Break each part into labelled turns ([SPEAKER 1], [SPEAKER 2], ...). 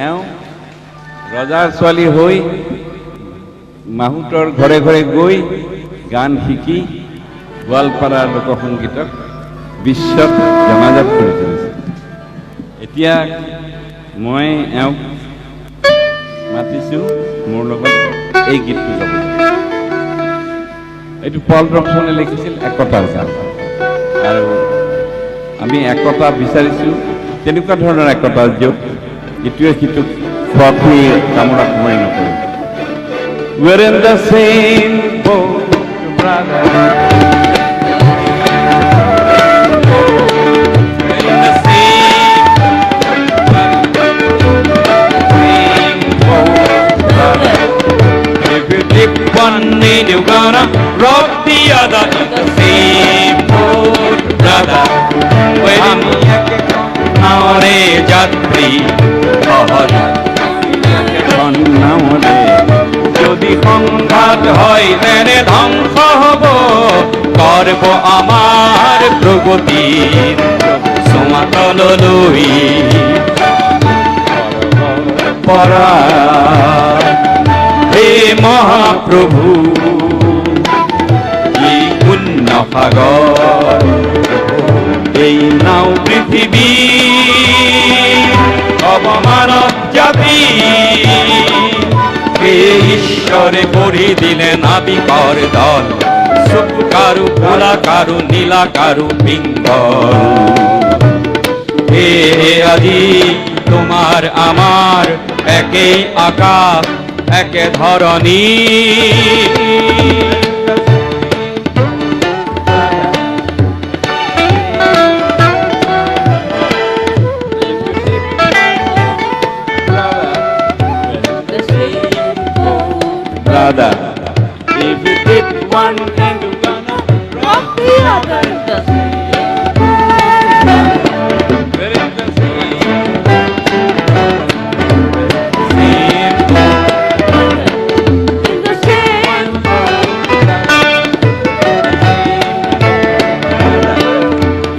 [SPEAKER 1] এওঁ ৰজাৰ ছোৱালী হৈ মাহুতৰ ঘৰে ঘৰে গৈ গান শিকি গোৱালপাৰাৰ লোকসংগীতক বিশ্বত জনাজাত কৰি তুলিছে। এতিয়া মই এওঁক মাতিছোঁ মোৰ লগত এই গীতটো গাবলৈ। এইটো পল ৰবচনে লিখিছিল একতাৰ গান, আৰু আমি একতা বিচাৰিছোঁ তেনেকুৱা ধৰণৰ একতা য'ত ইটোৱে সিটোক খোৱাখুই কামোৰা কামুৰি নকৰে। We're in the same boat, brother. We're in the same boat, brother. If you dip one knee, you're gonna rock the other. In the same boat, brother. We're in the akekhon, naore, jatri. akekhon, naore. যদি সংঘাত হয় তেনে ধ্বংস হব, করব আমার প্রগতির সমাতললৈ পরা। হে মহাপ্রভু কি পুণ্য সাগর, এই নাও পৃথিবী অবমানব জাতি। ঈশ্বরে করে দিলেন নাবিকর দল, সুখ কারু পোলা কারু নীলা কারু পিঙ্গল। হে আদি তোমার আমার একই আকাশ একে ধরণী। Brother, if you dip one and you're gonna rock the other. We're in the same boat. In the same boat.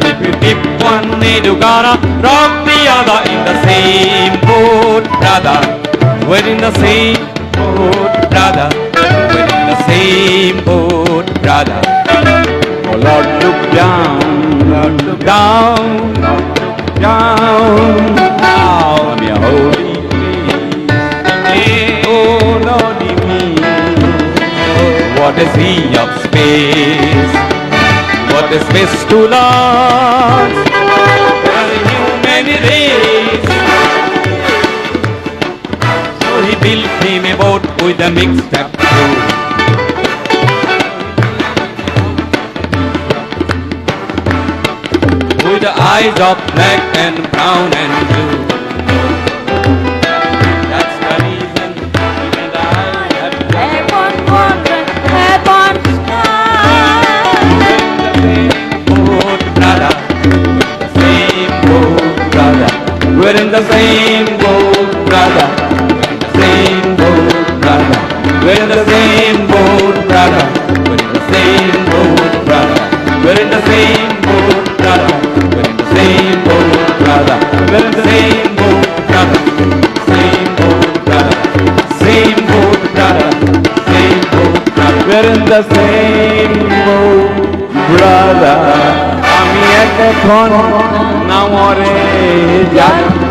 [SPEAKER 1] If you dip one and you're gonna rock the other. In the same boat, brother. We're in the same boat, brother. We're in the same boat, brother. Oh Lord, look down, Lord, look down, Lord, look down. Down your holy place. Oh Lord, me. What a sea of space. What a space to last. For the human race. He built him a boat with a mixed-up crew. With the eyes of black and brown and blue. That's the reason even I have
[SPEAKER 2] heaven water, heaven sky.
[SPEAKER 1] We're in the same boat, brother. We're in the same boat, brother. We're in the same boat, brother. We're in the same boat, brother. We're in the same boat, brother. We're in the same boat, brother. Same boat, brother. Same boat, brother. Same boat, brother. We're in the same boat, brother. আমি akekhon, naore, jatri.